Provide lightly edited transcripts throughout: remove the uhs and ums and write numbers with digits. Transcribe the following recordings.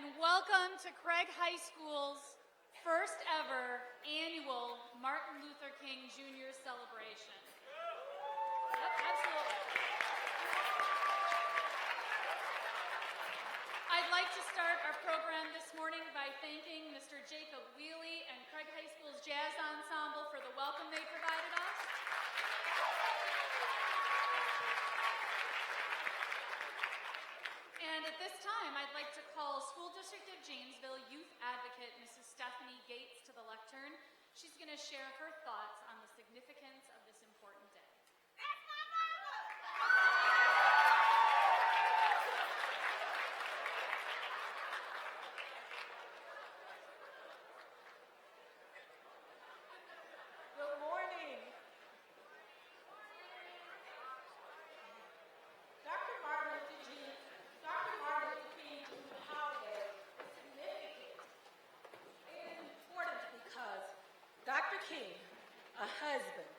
and welcome to Craig High School's first ever annual Martin Luther King Jr. celebration. Yep, absolutely. I'd like to start our program this morning by thanking Mr. Jacob Wheely and Craig High School's Jazz Ensemble for the welcome they provided us. And at this time, I'd like to call School District of Janesville Youth Advocate Mrs. Stephanie Gates to the lectern. She's going to share her thoughts on the significance of this important day. Good morning. Dr. Martin Luther King holiday is significant and important because Dr. King, a husband,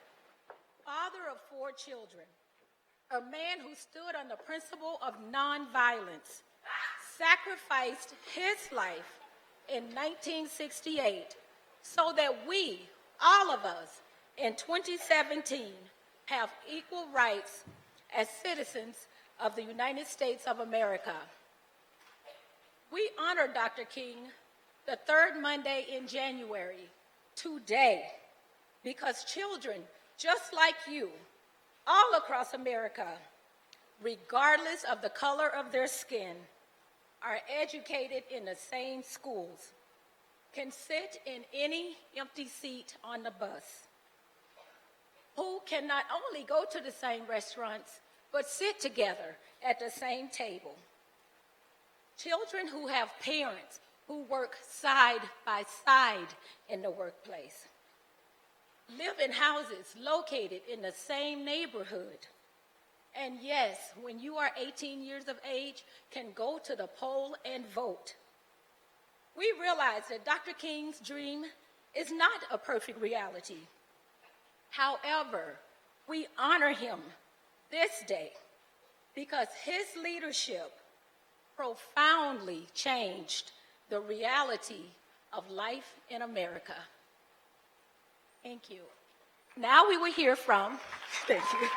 father of 4 children, a man who stood on the principle of nonviolence, sacrificed his life in 1968 so that we, all of us, in 2017, have equal rights as citizens of the United States of America. We honor Dr. King the third Monday in January, today, because children just like you, all across America, regardless of the color of their skin, are educated in the same schools, can sit in any empty seat on the bus, who can not only go to the same restaurants, but sit together at the same table. Children who have parents who work side by side in the workplace, live in houses located in the same neighborhood, and yes, when you are 18 years of age, can go to the poll and vote. We realize that Dr. King's dream is not a perfect reality. However, we honor him this day because his leadership profoundly changed the reality of life in America. Thank you. Now we will hear from, thank you.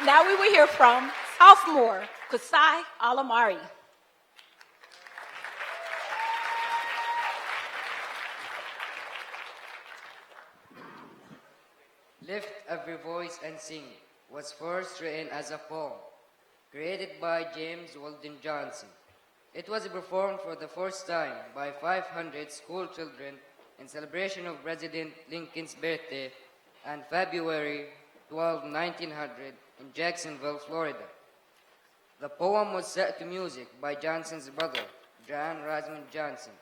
Now we will hear from sophomore Kusai Alamari. Lift Every Voice and Sing was first written as a poem, created by James Weldon Johnson. It was performed for the first time by 500 school children in celebration of President Lincoln's birthday on February 12, 1900 in Jacksonville, Florida. The poem was set to music by Johnson's brother, John Rosamond Johnson,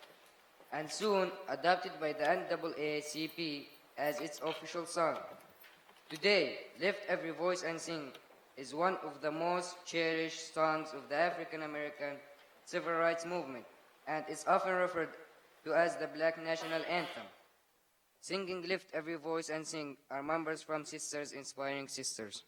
and soon adopted by the NAACP as its official song. Today, Lift Every Voice and Sing is one of the most cherished songs of the African American civil rights movement and is often referred to as the Black National Anthem. Singing Lift Every Voice and Sing are members from Sisters Inspiring Sisters.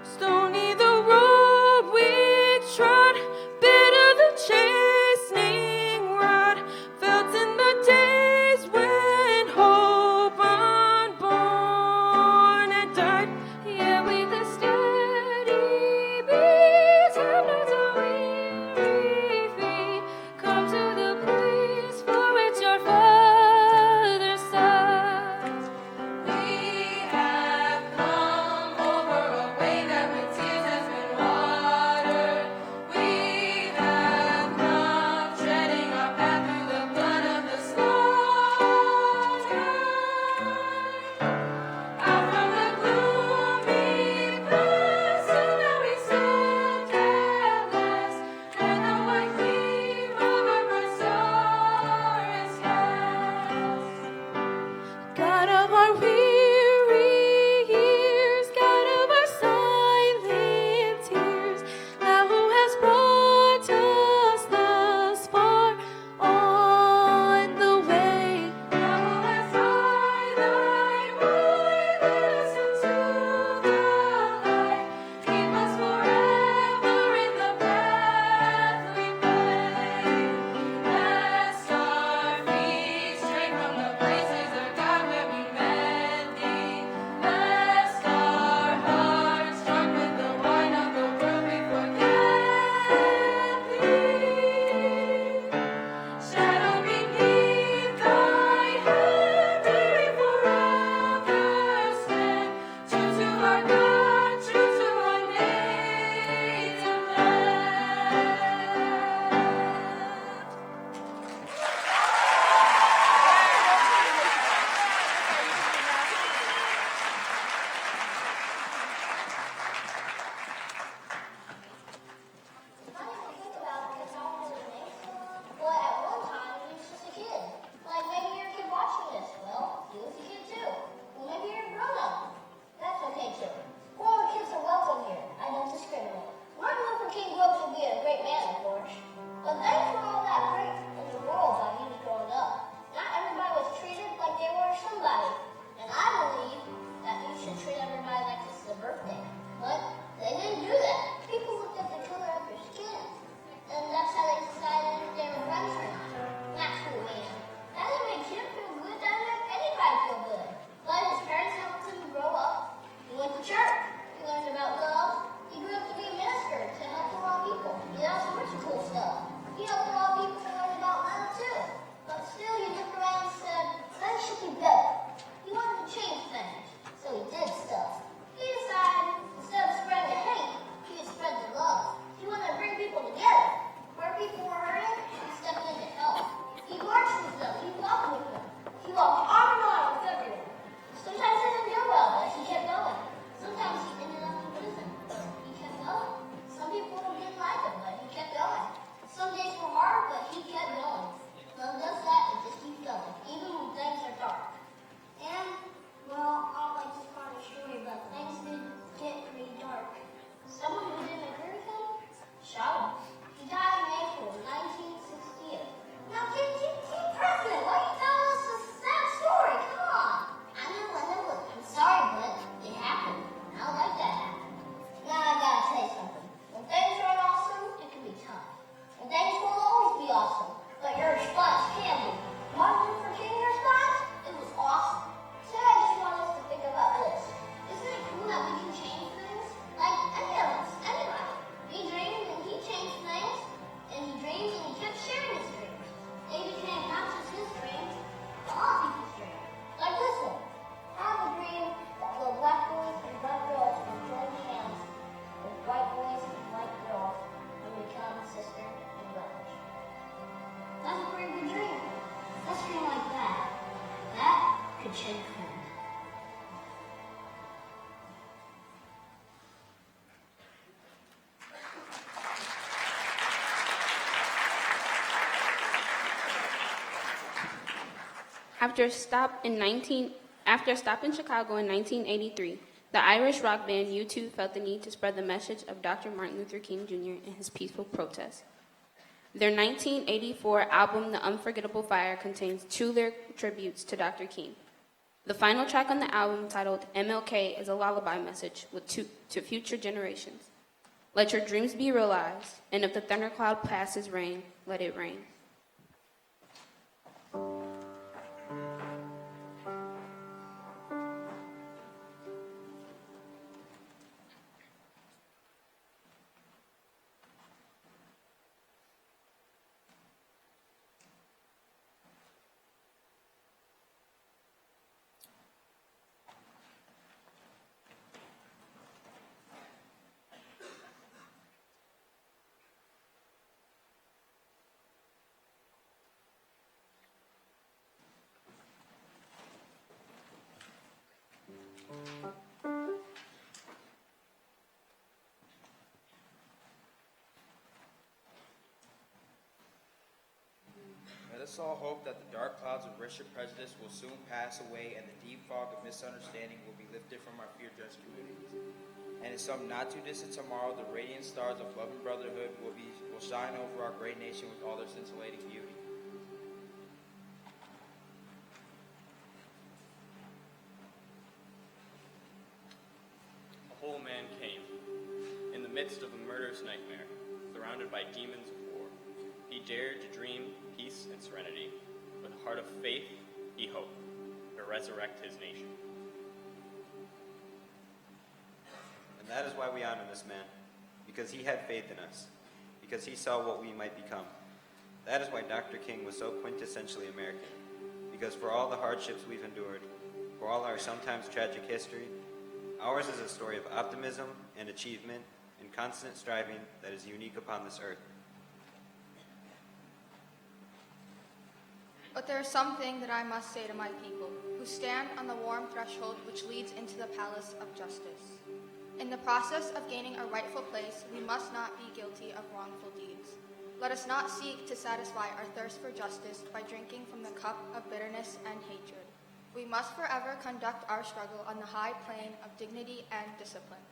Stony the road we trod, bitter the chastening. march and come. After a stop in Chicago in 1983, the Irish rock band U2 felt the need to spread the message of Dr. Martin Luther King Jr. and his peaceful protest. Their 1984 album, The Unforgettable Fire, contains 2 lyric tributes to Dr. King. The final track on the album, titled MLK, is a lullaby message to future generations. Let your dreams be realized, and if the thundercloud passes rain, let it rain. Let us all hope that the dark clouds of racial prejudice will soon pass away and the deep fog of misunderstanding will be lifted from our fear-drenched communities. And in some not too distant tomorrow, the radiant stars of love and brotherhood will shine over our great nation with all their scintillating beauty. A whole man came, in the midst of a murderous nightmare, surrounded by demons of war. He dared to dream peace and serenity. With a heart of faith, he hoped to resurrect his nation. And that is why we honor this man, because he had faith in us, because he saw what we might become. That is why Dr. King was so quintessentially American, because for all the hardships we've endured, for all our sometimes tragic history, ours is a story of optimism and achievement and constant striving that is unique upon this earth. But there is something that I must say to my people, who stand on the warm threshold which leads into the palace of justice. In the process of gaining a rightful place, we must not be guilty of wrongful deeds. Let us not seek to satisfy our thirst for justice by drinking from the cup of bitterness and hatred. We must forever conduct our struggle on the high plane of dignity and discipline.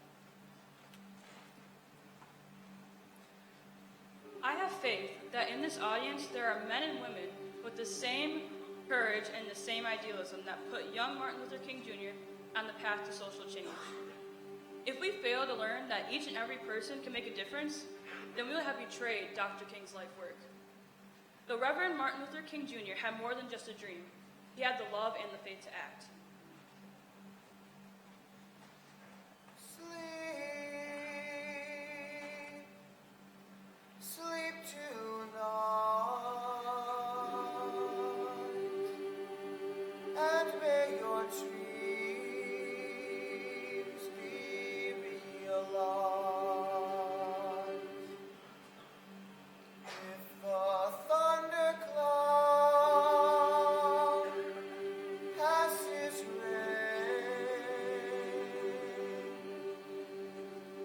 I have faith that in this audience there are men and women with the same courage and the same idealism that put young Martin Luther King Jr. on the path to social change. If we fail to learn that each and every person can make a difference, then we will have betrayed Dr. King's life work. The Reverend Martin Luther King Jr. had more than just a dream. He had the love and the faith to act. Sleep tonight, and may your dreams be realized. If the thundercloud passes rain,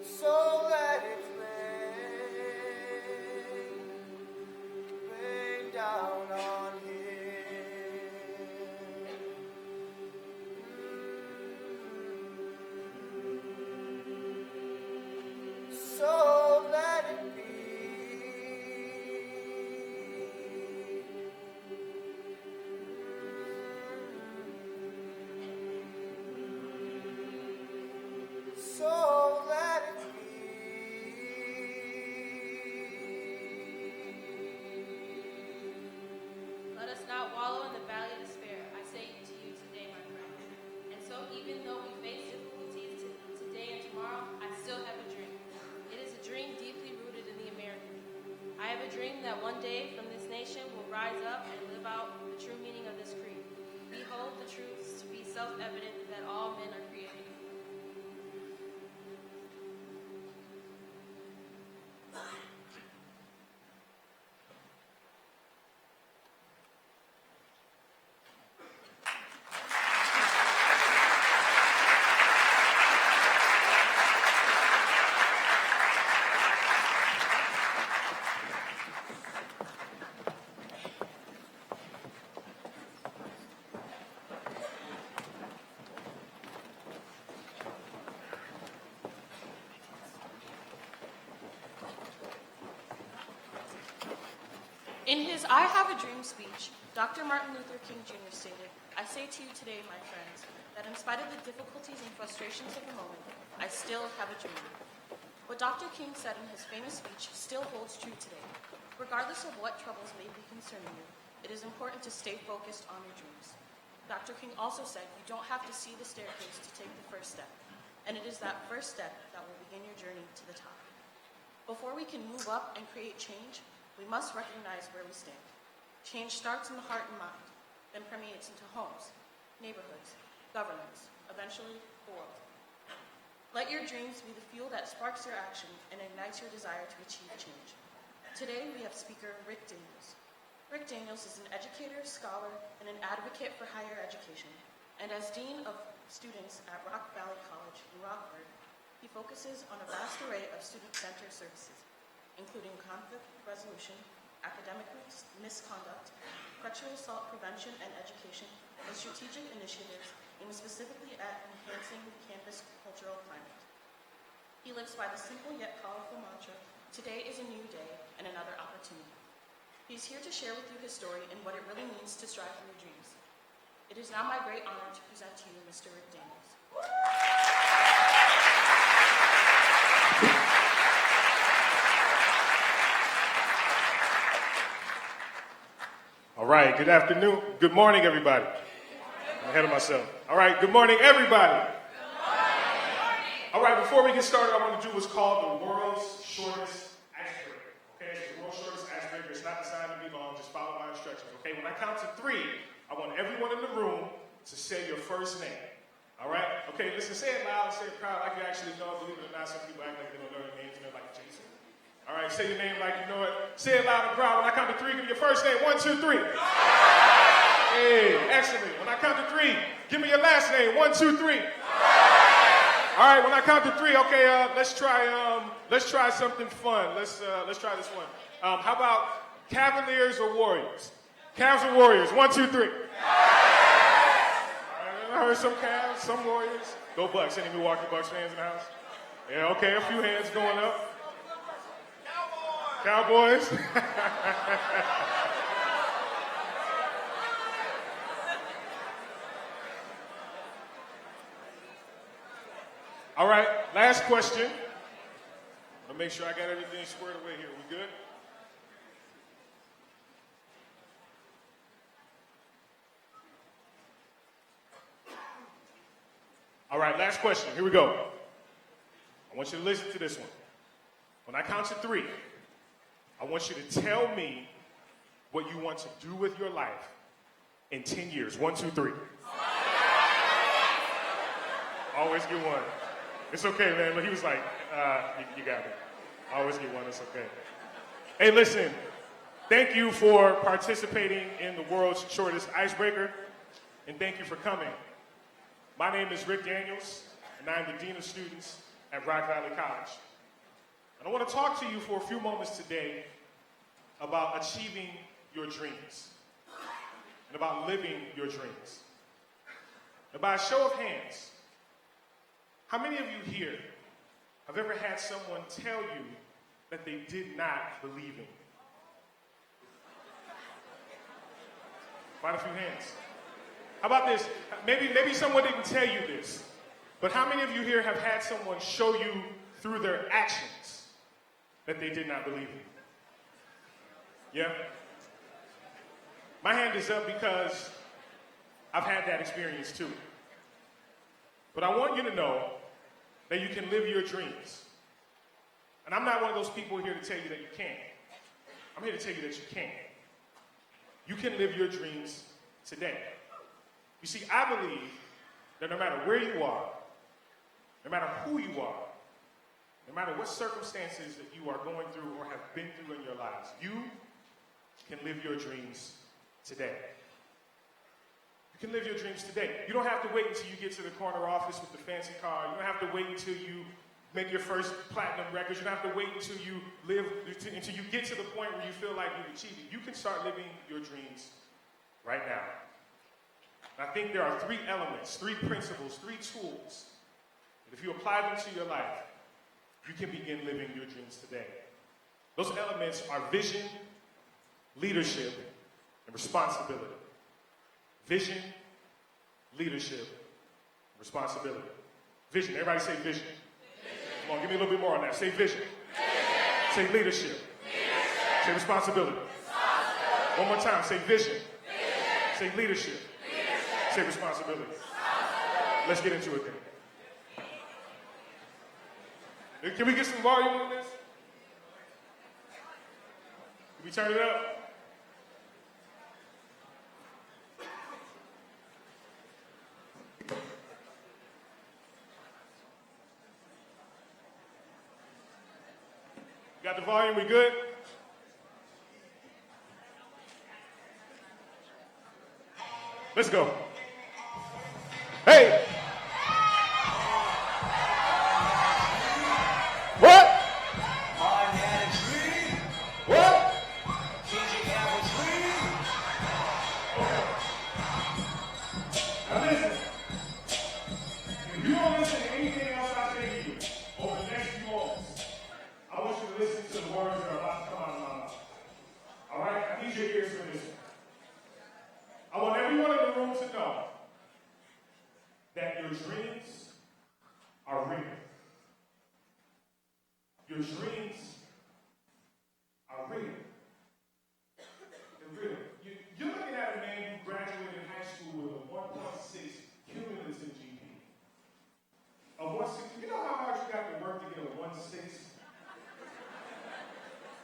so let it rain down on him. So let it be. So let it Let us not wallow in the valley of despair, I say to you today, my friends. And so even though we face difficulties today and tomorrow, I still have a dream. It is a dream deeply rooted in the American. I have a dream that one day from this nation will rise up and live out the true meaning of this creed. We hold the truths to be self-evident that all men are created equal. In his I Have a Dream speech, Dr. Martin Luther King Jr. stated, "I say to you today, my friends, that in spite of the difficulties and frustrations of the moment, I still have a dream." What Dr. King said in his famous speech still holds true today. Regardless of what troubles may be concerning you, it is important to stay focused on your dreams. Dr. King also said you don't have to see the staircase to take the first step, and it is that first step that will begin your journey to the top. Before we can move up and create change, we must recognize where we stand. Change starts in the heart and mind, then permeates into homes, neighborhoods, governments, eventually the world. Let your dreams be the fuel that sparks your action and ignites your desire to achieve change. Today we have speaker Rick Daniels. Rick Daniels is an educator, scholar, and an advocate for higher education. And as Dean of Students at Rock Valley College in Rockford, he focuses on a vast array of student-centered services, including conflict resolution, academic misconduct, sexual assault prevention and education, and strategic initiatives aimed specifically at enhancing the campus cultural climate. He lives by the simple yet powerful mantra, "Today is a new day and another opportunity." He's here to share with you his story and what it really means to strive for your dreams. It is now my great honor to present to you Mr. Rick Daniels. All right, good afternoon. Good morning, everybody. I'm ahead of myself. All right, good morning, everybody. All right, before we get started, I want to do what's called the world's shortest icebreaker. Okay, it's the world's shortest icebreaker. It's not designed to be long. Just follow my instructions. Okay, when I count to 3, I want everyone in the room to say your first name. All right? Okay, listen, say it loud and say it proud like you actually know it. Believe it or not, some people act like they don't know their names and they're like Jason. All right, say your name like you know it. Say it loud and proud. When I count to 3, give me your first name. 1, 2, 3. Hey, excellent. When I count to 3, give me your last name. 1, 2, 3. All right, when I count to 3, okay, let's try something fun. Let's try this one. How about Cavaliers or Warriors? Cavs or Warriors? 1, 2, 3. I heard some Cavs, some Warriors. Go Bucks. Any Milwaukee Bucks fans in the house? Yeah, okay, a few hands going up. Cowboys. All right, last question. I'm gonna make sure I got everything squared away here. We good? All right, last question. Here we go. I want you to listen to this one. When I count to 3, I want you to tell me what you want to do with your life in 10 years. 1, 2, 3. Always get one. It's okay, man. But he was like, you got it. Always get one. It's okay. Hey, listen. Thank you for participating in the world's shortest icebreaker, and thank you for coming. My name is Rick Daniels, and I'm the Dean of Students at Rock Valley College. And I want to talk to you for a few moments today about achieving your dreams and about living your dreams. And by a show of hands, how many of you here have ever had someone tell you that they did not believe in you? Quite a few hands. How about this? Maybe someone didn't tell you this, but how many of you here have had someone show you through their actions that they did not believe in you? Yeah? My hand is up because I've had that experience too. But I want you to know that you can live your dreams. And I'm not one of those people here to tell you that you can't. I'm here to tell you that you can. You can live your dreams today. You see, I believe that no matter where you are, no matter who you are, no matter what circumstances that you are going through or have been through in your lives, you can live your dreams today. You can live your dreams today. You don't have to wait until you get to the corner office with the fancy car. You don't have to wait until you make your first platinum records. You don't have to wait until you get to the point where you feel like you've achieved it. You can start living your dreams right now. And I think there are 3 elements, 3 principles, 3 tools that if you apply them to your life, you can begin living your dreams today. Those elements are vision, leadership, and responsibility. Vision, leadership, and responsibility. Vision. Everybody say vision. Come on, give me a little bit more on that. Say vision. Say leadership. Say responsibility. One more time. Say vision. Say leadership. Say responsibility. Let's get into it then. Can we get some volume on this? Can we turn it up? Got the volume? We good? Let's go. Hey! What? What? Now listen. If you don't listen to anything else I say to you over the next few moments, I want you to listen to the words that are about to come out of my mouth. All right? I need your ears for this one. I want everyone in the room to know that your dreams are real. Your dreams are real. They're real. You're looking at a man who graduated high school with a 1.6 cumulative GPA. A 1.6. You know how hard you got to work to get a 1.6?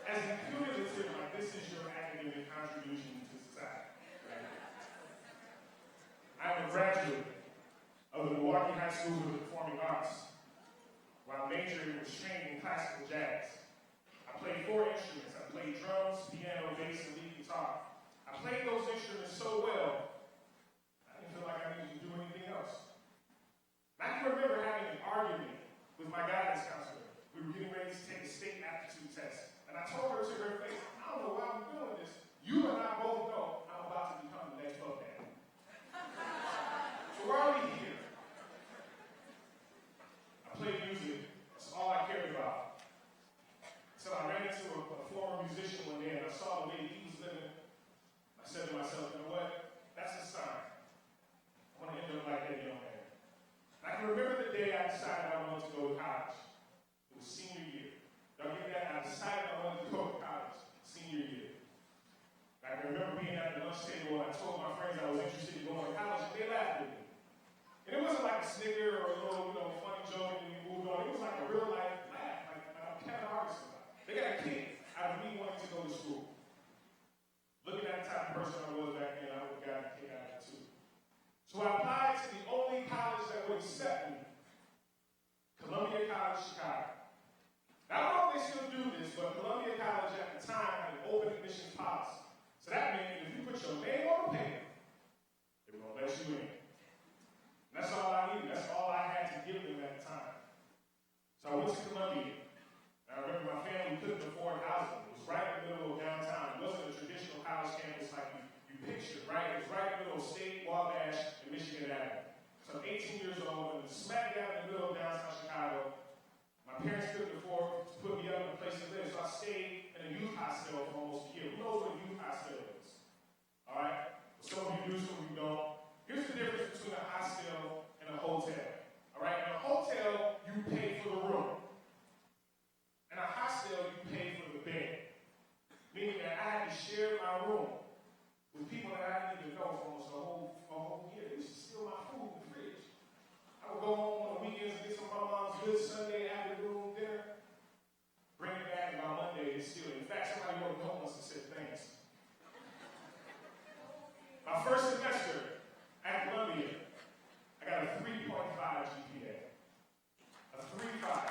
As a cumulative, like this is your academic contribution to society. I'm a graduate of the Milwaukee High School of the Performing Arts, where I majored and was trained in classical jazz. I played 4 instruments. I played drums, piano, bass, and lead guitar. I played those instruments so well, I didn't feel like I needed to do anything else. I can remember having an argument with my guidance counselor. We were getting ready to take a state aptitude test. And I told her to her face, I don't know why I'm doing this. You and I both know I'm about to become the next Puff Daddy. So we're already here. I played music. That's all I cared about. So I ran into a former musician one day and I saw the way he was living. I said to myself, you know what? That's a sign. I want to end up like that young man. And I can remember the day I decided I wanted to go to college. It was senior year. Y'all get that? I decided I wanted to go to college senior year. I can remember being at the lunch table and I told my friends I was interested in going to college and they laughed at me. And it wasn't like a snicker or a little, funny joke and we moved on. It was like a real life laugh, like I'm Kevin Harris. They got a kick out of me wanting to go to school. Looking at the type of person I was back then, I would have gotten a kick out of it too. So I applied to the only college that would accept me, Columbia College, Chicago. Now, I don't know if they still do this, but Columbia College at the time had an open admissions policy. So that meant if you put your name on the paper, they were going to let you in. And that's all I needed. That's all I had to give them at the time. So I went to Columbia. And I remember my family couldn't afford housing. It was right in the middle of downtown. It wasn't a traditional college campus like you pictured, right? It was right in the middle of State, Wabash, and Michigan Avenue. So I'm 18 years old, and smack dab in the middle of downtown Chicago. My parents couldn't afford to put me up in a place to live, so I stayed in a youth hostel for almost a year. Who knows what a youth hostel is? All right? Well, some of you do, some of you don't. Here's the difference between a hostel and a hotel. All right? In a hotel, you pay for the room. In a hostel, you pay for the bed. Meaning that I had to share my room with people that I didn't even know for almost a whole year. They used to steal my food in the fridge. I would go home on the weekends and get some of my mom's good Sunday afternoon dinner, bring it back, and by Monday it's steal it. In fact, somebody wrote me home once and said thanks. My first semester at Columbia, I got a 3.5 GPA. A 3.5.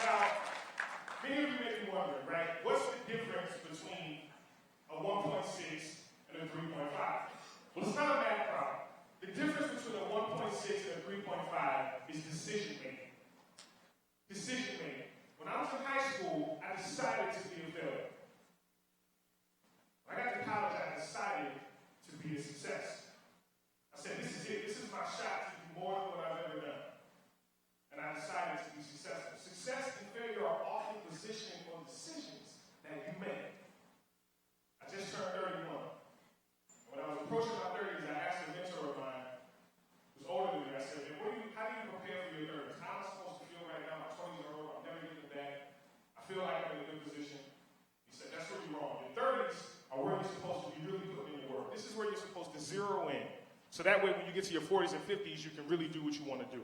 Now, many of you may be wondering, right? What's the difference between a 1.6 and a 3.5? Well, it's not a math problem. The difference between a 1.6 and a 3.5 is decision making. Decision making. When I was in high school, I decided to be a failure. When I got to college, I decided to be a success. I said, this is it. This is my shot to do more than what I've ever done. And I decided to be successful. Success and failure are often zero in. So that way when you get to your 40s and 50s, you can really do what you want to do.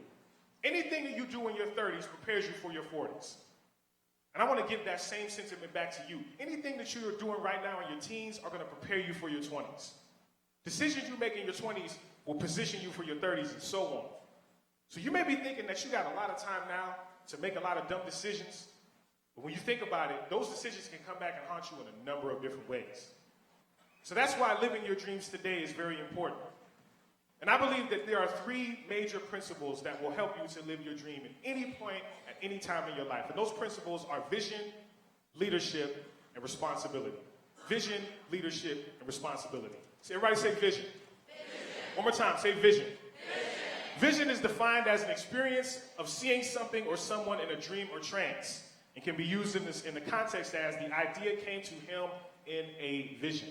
Anything that you do in your 30s prepares you for your 40s. And I want to give that same sentiment back to you. Anything that you are doing right now in your teens are going to prepare you for your 20s. Decisions you make in your 20s will position you for your 30s and so on. So you may be thinking that you got a lot of time now to make a lot of dumb decisions. But when you think about it, those decisions can come back and haunt you in a number of different ways. So that's why living your dreams today is very important. And I believe that there are 3 major principles that will help you to live your dream at any point, at any time in your life. And those principles are vision, leadership, and responsibility. Vision, leadership, and responsibility. So everybody say vision. One more time, say vision. Vision is defined as an experience of seeing something or someone in a dream or trance, and can be used in the context as the idea came to him in a vision.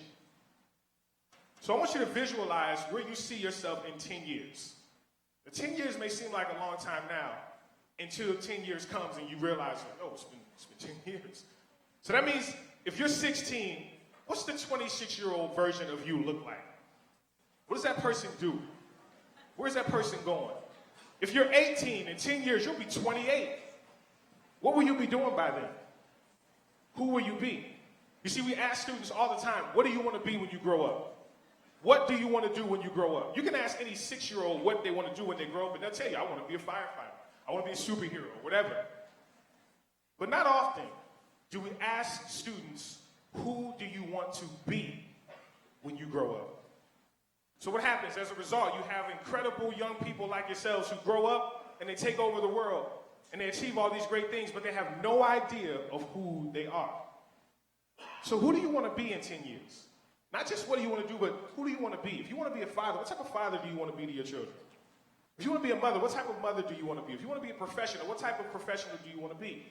So I want you to visualize where you see yourself in 10 years. The 10 years may seem like a long time now until 10 years comes and you realize, oh, it's been 10 years. So that means if you're 16, what's the 26-year-old version of you look like? What does that person do? Where's that person going? If you're 18, in 10 years, you'll be 28. What will you be doing by then? Who will you be? You see, we ask students all the time, what do you want to be when you grow up? What do you want to do when you grow up? You can ask any 6-year-old what they want to do when they grow up, and they'll tell you, I want to be a firefighter. I want to be a superhero, whatever. But not often do we ask students, who do you want to be when you grow up? So what happens? As a result, you have incredible young people like yourselves who grow up and they take over the world and they achieve all these great things, but they have no idea of who they are. So who do you want to be in 10 years? Not just what do you want to do, but who do you want to be? If you want to be a father, what type of father do you want to be to your children? If you want to be a mother, what type of mother do you want to be? If you want to be a professional, what type of professional do you want to be?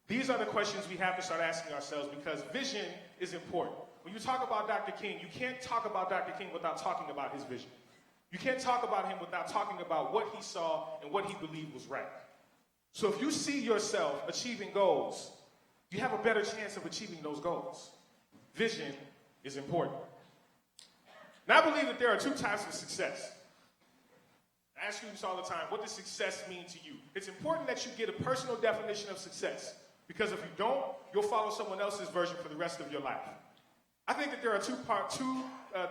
These are the questions we have to start asking ourselves because vision is important. When you talk about Dr. King, you can't talk about Dr. King without talking about his vision. You can't talk about him without talking about what he saw and what he believed was right. So if you see yourself achieving goals, you have a better chance of achieving those goals. Vision is important. Now, I believe that there are 2 types of success. I ask students all the time, what does success mean to you? It's important that you get a personal definition of success, because if you don't, you'll follow someone else's version for the rest of your life. I think that there are 2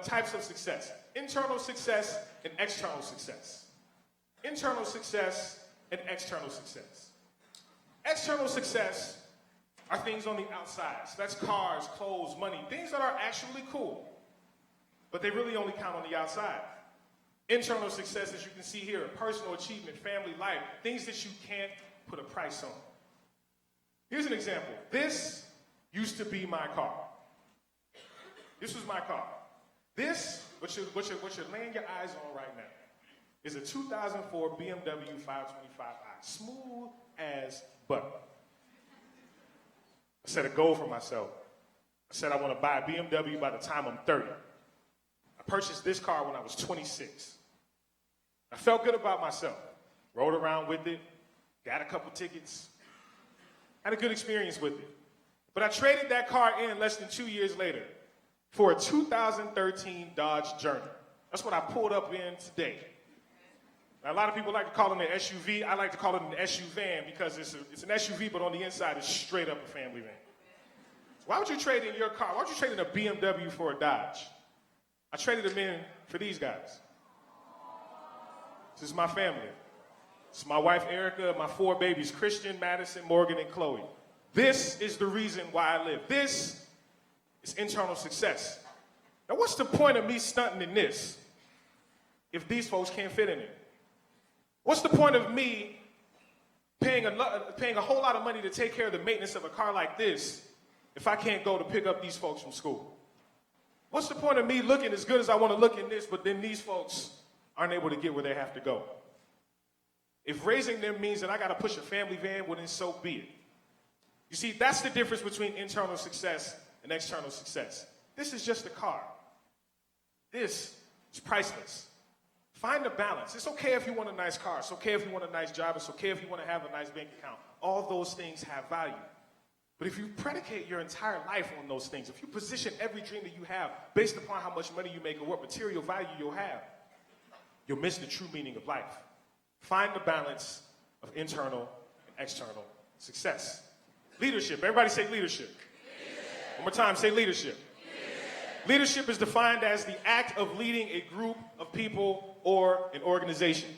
types of success: internal success and external success. Internal success and external success. External success are things on the outside. So that's cars, clothes, money, things that are actually cool, but they really only count on the outside. Internal success, as you can see here, personal achievement, family life, things that you can't put a price on. Here's an example. This used to be my car. This was my car. This, what you're laying your eyes on right now, is a 2004 BMW 525i, smooth as butter. I set a goal for myself. I said I want to buy a BMW by the time I'm 30. I purchased this car when I was 26. I felt good about myself. Rode around with it, got a couple tickets, had a good experience with it. But I traded that car in less than 2 years later for a 2013 Dodge Journey. That's what I pulled up in today. Now, a lot of people like to call it an SUV. I like to call it an SU van because it's an SUV, but on the inside, it's straight up a family van. Why would you trade in your car? Why would you trade in a BMW for a Dodge? I traded them in for these guys. This is my family. This is my wife, Erica, my 4 babies, Christian, Madison, Morgan, and Chloe. This is the reason why I live. This is internal success. Now, what's the point of me stunting in this if these folks can't fit in it? What's the point of me paying a whole lot of money to take care of the maintenance of a car like this if I can't go to pick up these folks from school? What's the point of me looking as good as I want to look in this, but then these folks aren't able to get where they have to go? If raising them means that I got to push a family van, well, then so be it. You see, that's the difference between internal success and external success. This is just a car. This is priceless. Find a balance. It's okay if you want a nice car. It's okay if you want a nice job. It's okay if you want to have a nice bank account. All those things have value. But if you predicate your entire life on those things, if you position every dream that you have based upon how much money you make or what material value you'll have, you'll miss the true meaning of life. Find the balance of internal and external success. Leadership. Everybody say leadership. One more time, say leadership. Leadership is defined as the act of leading a group of people or an organization.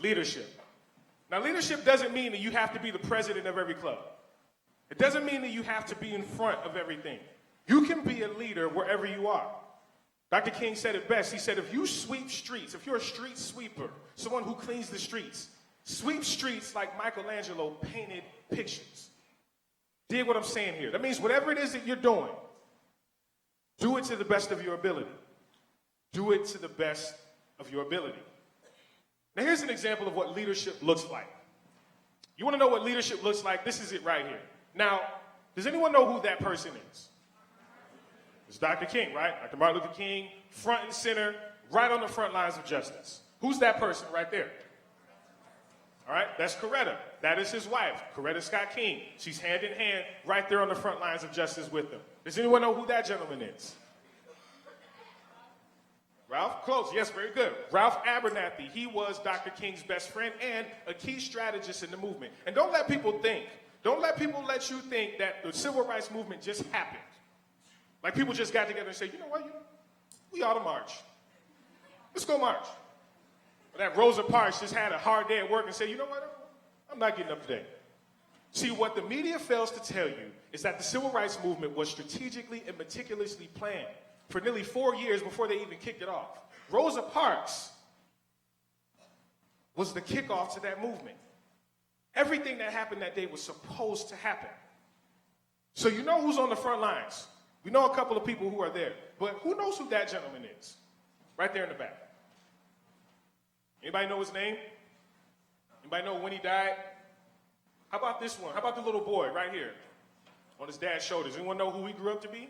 Leadership. Now, leadership doesn't mean that you have to be the president of every club. It doesn't mean that you have to be in front of everything. You can be a leader wherever you are. Dr. King said it best. He said, if you sweep streets, if you're a street sweeper, someone who cleans the streets, sweep streets like Michelangelo painted pictures. Dig what I'm saying here. That means whatever it is that you're doing, do it to the best of your ability. Do it to the best of your ability. Now, here's an example of what leadership looks like. You want to know what leadership looks like? This is it right here. Now, does anyone know who that person is? It's Dr. King, right? Dr. Martin Luther King, front and center, right on the front lines of justice. Who's that person right there? All right, that's Coretta. That is his wife, Coretta Scott King. She's hand in hand right there on the front lines of justice with them. Does anyone know who that gentleman is? Ralph? Close. Yes, very good. Ralph Abernathy. He was Dr. King's best friend and a key strategist in the movement. And don't let people let you think that the civil rights movement just happened. Like people just got together and said, you know what, we ought to march. Let's go march. Or that Rosa Parks just had a hard day at work and said, you know what, I'm not getting up today. See, what the media fails to tell you is that the civil rights movement was strategically and meticulously planned for nearly 4 years before they even kicked it off. Rosa Parks was the kickoff to that movement. Everything that happened that day was supposed to happen. So you know who's on the front lines. We know a couple of people who are there. But who knows who that gentleman is? Right there in the back. Anybody know his name? Anybody know when he died? How about this one? How about the little boy right here on his dad's shoulders? Anyone know who he grew up to be?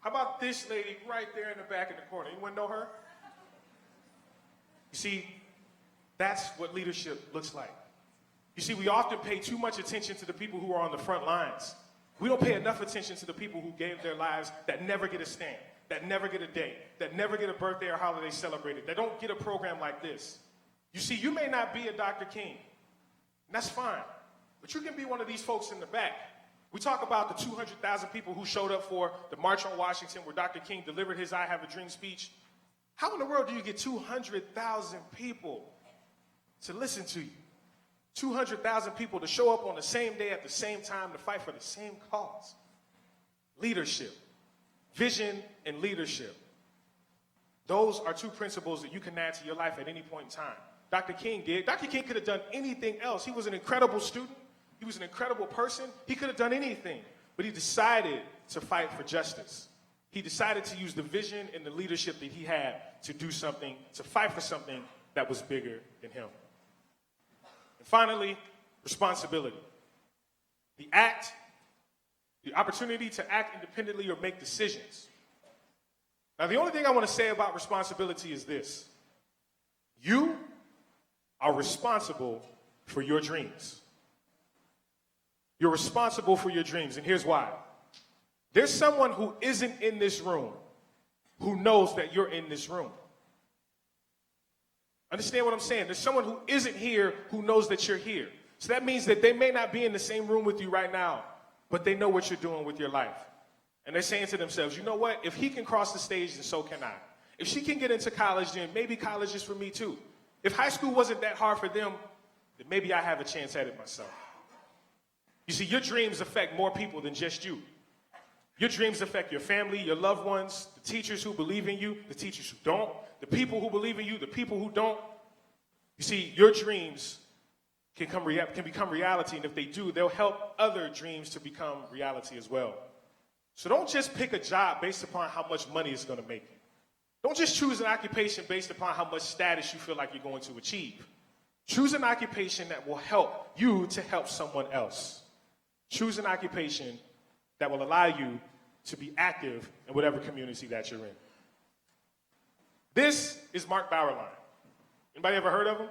How about this lady right there in the back in the corner? Anyone know her? You see, that's what leadership looks like. You see, we often pay too much attention to the people who are on the front lines. We don't pay enough attention to the people who gave their lives that never get a stamp, that never get a date, that never get a birthday or holiday celebrated, that don't get a program like this. You see, you may not be a Dr. King, and that's fine, but you can be one of these folks in the back. We talk about the 200,000 people who showed up for the March on Washington where Dr. King delivered his I Have a Dream speech. How in the world do you get 200,000 people to listen to you? 200,000 people to show up on the same day at the same time to fight for the same cause. Leadership, vision, and leadership. Those are two principles that you can add to your life at any point in time. Dr. King did. Dr. King could have done anything else. He was an incredible student. He was an incredible person. He could have done anything, but he decided to fight for justice. He decided to use the vision and the leadership that he had to do something, to fight for something that was bigger than him. And finally, responsibility. The opportunity to act independently or make decisions. Now, the only thing I want to say about responsibility is this. You are responsible for your dreams. You're responsible for your dreams, and here's why. There's someone who isn't in this room who knows that you're in this room. Understand what I'm saying? There's someone who isn't here who knows that you're here. So that means that they may not be in the same room with you right now, but they know what you're doing with your life. And they're saying to themselves, you know what? If he can cross the stage, then so can I. If she can get into college, then maybe college is for me too. If high school wasn't that hard for them, then maybe I have a chance at it myself. You see, your dreams affect more people than just you. Your dreams affect your family, your loved ones, the teachers who believe in you, the teachers who don't, the people who believe in you, the people who don't. You see, your dreams can become reality, and if they do, they'll help other dreams to become reality as well. So don't just pick a job based upon how much money it's going to make you. Don't just choose an occupation based upon how much status you feel like you're going to achieve. Choose an occupation that will help you to help someone else. Choose an occupation that will allow you to be active in whatever community that you're in. This is Mark Bauerlein. Anybody ever heard of him?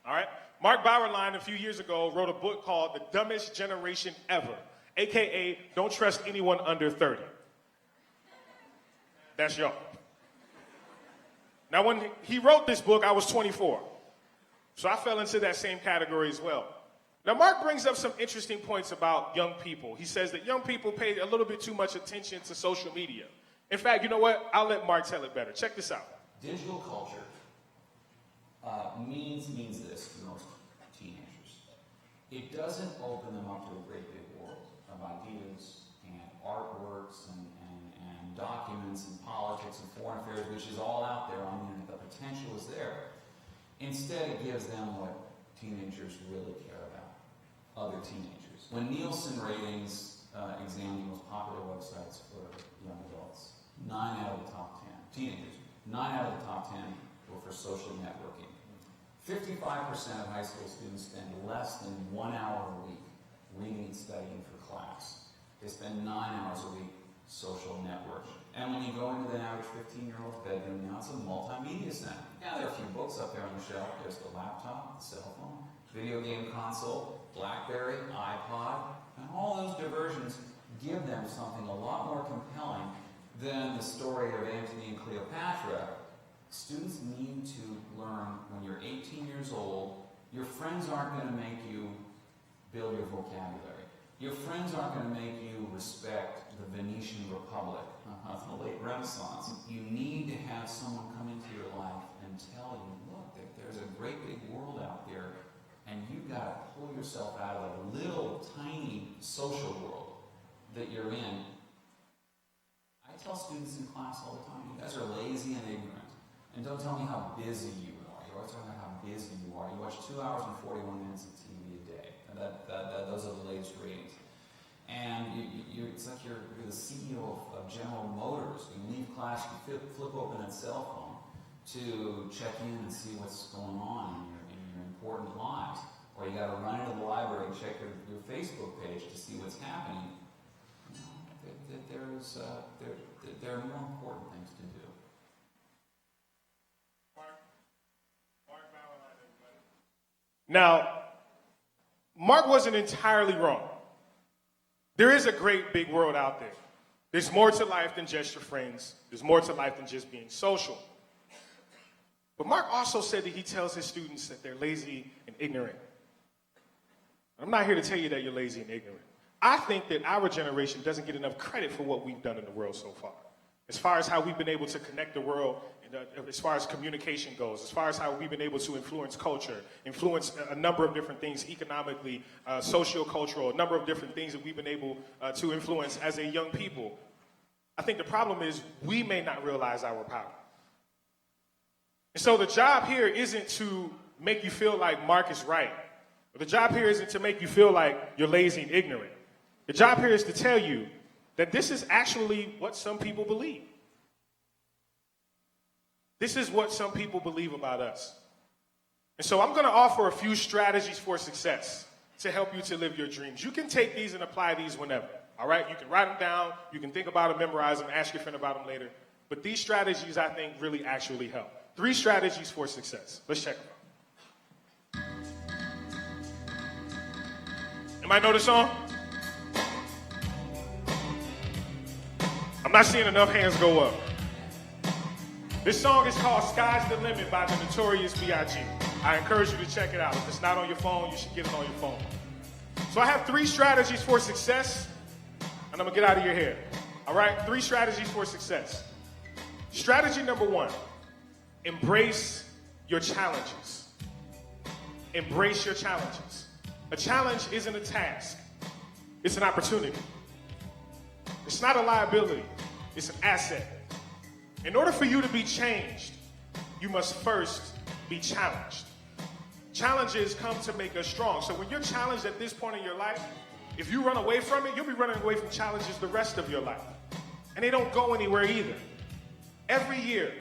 All right. Mark Bauerlein, a few years ago, wrote a book called The Dumbest Generation Ever, a.k.a. Don't Trust Anyone Under 30. That's y'all. Now, when he wrote this book, I was 24. So I fell into that same category as well. Now, Mark brings up some interesting points about young people. He says that young people pay a little bit too much attention to social media. In fact, you know what? I'll let Mark tell it better. Check this out. Digital culture means this to most teenagers. It doesn't open them up to a great big world of ideas and artworks and documents and politics and foreign affairs, which is all out there on the internet. The potential is there. Instead, it gives them what teenagers really care about, other teenagers. When Nielsen ratings examined the most popular websites for young adults, 9 out of the top 10, teenagers, 9 out of the top 10 were for social networking. 55% of high school students spend less than 1 hour a week reading and studying for class. They spend 9 hours a week social networking. And when you go into the average 15-year-old's bedroom now, it's a multimedia center. Yeah, there are a few books up there on the shelf. There's the laptop, the cell phone, video game console, BlackBerry, iPod, and all those diversions give them something a lot more compelling than the story of Antony and Cleopatra. Students need to learn when you're 18 years old, your friends aren't going to make you build your vocabulary. Your friends aren't going to make you respect the Venetian Republic of the late Renaissance. You need to have someone come into your life and tell you, look, there's a great big world out there, and you've got to pull yourself out of a little tiny social world that you're in. I tell students in class all the time, you guys are lazy and ignorant. And don't tell me how busy you are. You're always talking about how busy you are. You watch 2 hours and 41 minutes of TV a day. And those are the latest ratings. And it's like you're the CEO of General Motors. You leave class, you flip open that cell phone to check in and see what's going on in your important lives. Or you got to run into the library and check your Facebook page to see what's happening. You know, there are more important things to do. Now, Mark wasn't entirely wrong. There is a great big world out there. There's more to life than just your friends. There's more to life than just being social. But Mark also said that he tells his students that they're lazy and ignorant. I'm not here to tell you that you're lazy and ignorant. I think that our generation doesn't get enough credit for what we've done in the world so far as how we've been able to connect the world, as far as communication goes, as far as how we've been able to influence culture, influence a number of different things economically, socio-cultural, a number of different things that we've been able to influence as a young people. I think the problem is we may not realize our power. And so the job here isn't to make you feel like Mark is right. The job here isn't to make you feel like you're lazy and ignorant. The job here is to tell you that this is actually what some people believe. This is what some people believe about us. And so I'm going to offer a few strategies for success to help you to live your dreams. You can take these and apply these whenever, all right? You can write them down, you can think about them, memorize them, ask your friend about them later. But these strategies, I think, really actually help. 3 strategies for success. Let's check them out. Anybody know this song? I'm not seeing enough hands go up. This song is called Sky's the Limit by the Notorious B.I.G. I encourage you to check it out. If it's not on your phone, you should get it on your phone. So I have 3 strategies for success, and I'm going to get out of your hair. All right? 3 strategies for success. Strategy number 1, embrace your challenges. Embrace your challenges. A challenge isn't a task. It's an opportunity. It's not a liability. It's an asset. In order for you to be changed, you must first be challenged. Challenges come to make us strong. So when you're challenged at this point in your life, if you run away from it, you'll be running away from challenges the rest of your life. And they don't go anywhere either. Every year,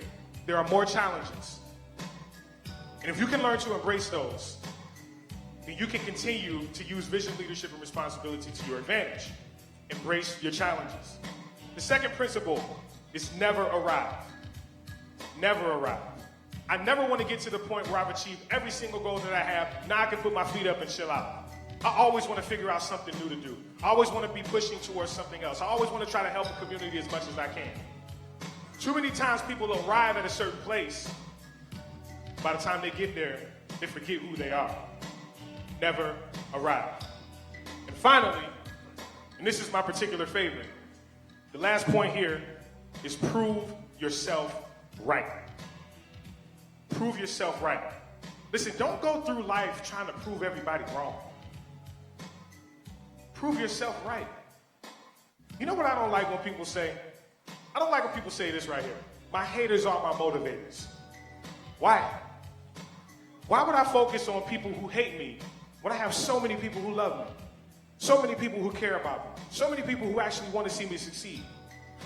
there are more challenges. And if you can learn to embrace those, then you can continue to use vision, leadership, and responsibility to your advantage. Embrace your challenges. The second principle is never arrive. Never arrive. I never want to get to the point where I've achieved every single goal that I have. Now I can put my feet up and chill out. I always want to figure out something new to do. I always want to be pushing towards something else. I always want to try to help the community as much as I can. Too many times people arrive at a certain place. By the time they get there, they forget who they are. Never arrive. And finally, and this is my particular favorite, the last point here is prove yourself right. Prove yourself right. Listen, don't go through life trying to prove everybody wrong. Prove yourself right. You know what I don't like when people say? I don't like when people say this right here. My haters are my motivators. Why? Why would I focus on people who hate me when I have so many people who love me? So many people who care about me. So many people who actually want to see me succeed.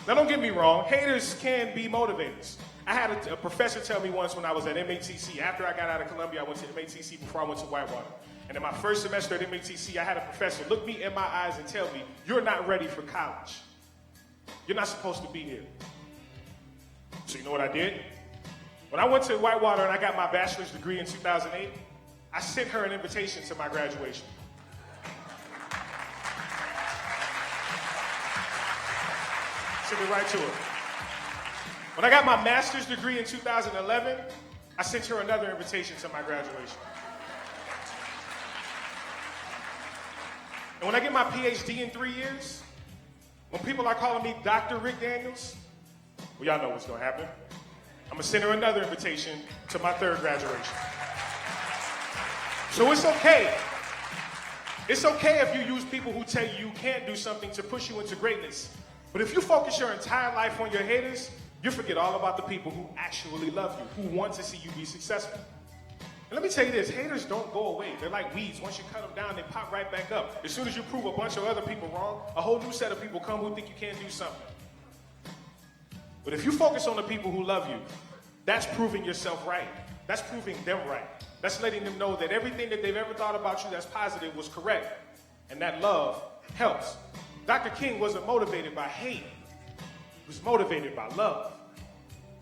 Now, don't get me wrong. Haters can be motivators. I had a professor tell me once when I was at MATC. After I got out of Columbia, I went to MATC before I went to Whitewater. And in my first semester at MATC, I had a professor look me in my eyes and tell me, "You're not ready for college. You're not supposed to be here." So you know what I did? When I went to Whitewater and I got my bachelor's degree in 2008, I sent her an invitation to my graduation. Sent it right to her. When I got my master's degree in 2011, I sent her another invitation to my graduation. And when I get my PhD in 3 years, when people are calling me Dr. Rick Daniels, well, y'all know what's gonna happen. I'm gonna send her another invitation to my third graduation. So it's okay. It's okay if you use people who tell you you can't do something to push you into greatness. But if you focus your entire life on your haters, you forget all about the people who actually love you, who want to see you be successful. And let me tell you this, haters don't go away. They're like weeds. Once you cut them down, they pop right back up. As soon as you prove a bunch of other people wrong, a whole new set of people come who think you can't do something. But if you focus on the people who love you, that's proving yourself right. That's proving them right. That's letting them know that everything that they've ever thought about you that's positive was correct. And that love helps. Dr. King wasn't motivated by hate. He was motivated by love.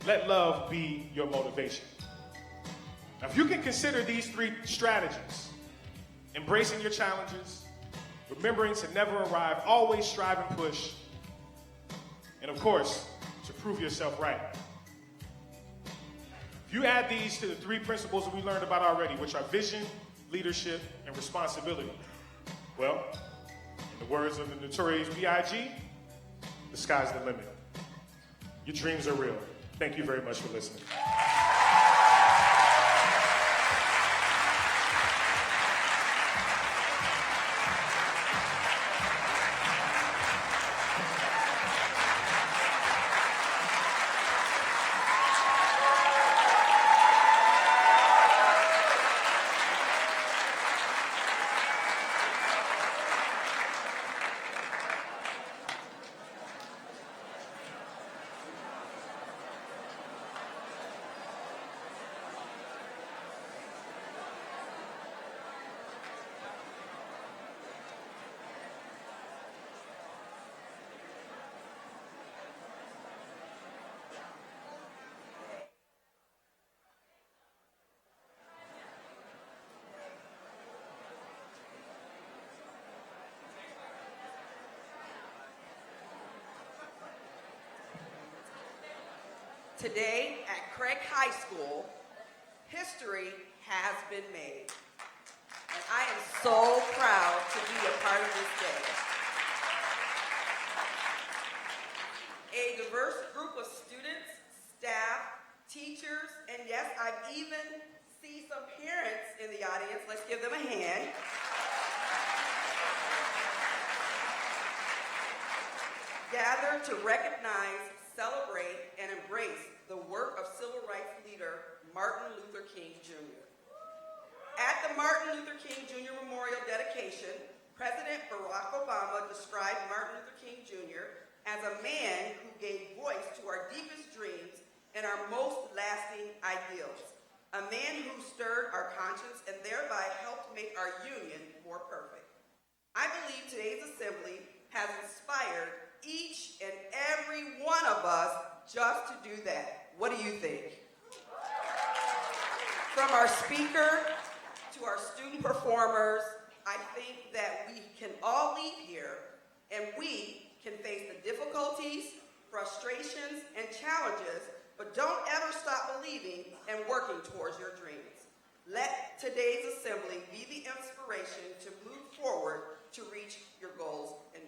Let love be your motivation. Now, if you can consider these 3 strategies, embracing your challenges, remembering to never arrive, always strive and push, and of course, to prove yourself right. If you add these to the 3 principles that we learned about already, which are vision, leadership, and responsibility, well, in the words of the notorious B.I.G., the sky's the limit. Your dreams are real. Thank you very much for listening. Today at Craig High School, history has been made. And I am so proud to be a part of this day. A diverse group of students, staff, teachers, and yes, I've even seen some parents in the audience. Let's give them a hand. Gather to recognize, celebrate, and embrace the work of civil rights leader Martin Luther King Jr. At the Martin Luther King Jr. Memorial dedication, President Barack Obama described Martin Luther King Jr. as a man who gave voice to our deepest dreams and our most lasting ideals, a man who stirred our conscience and thereby helped make our union more perfect. I believe today's assembly has inspired each and every one of us just to do that. What do you think? From our speaker to our student performers, I think that we can all leave here and we can face the difficulties, frustrations, and challenges, but don't ever stop believing and working towards your dreams. Let today's assembly be the inspiration to move forward to reach your goals and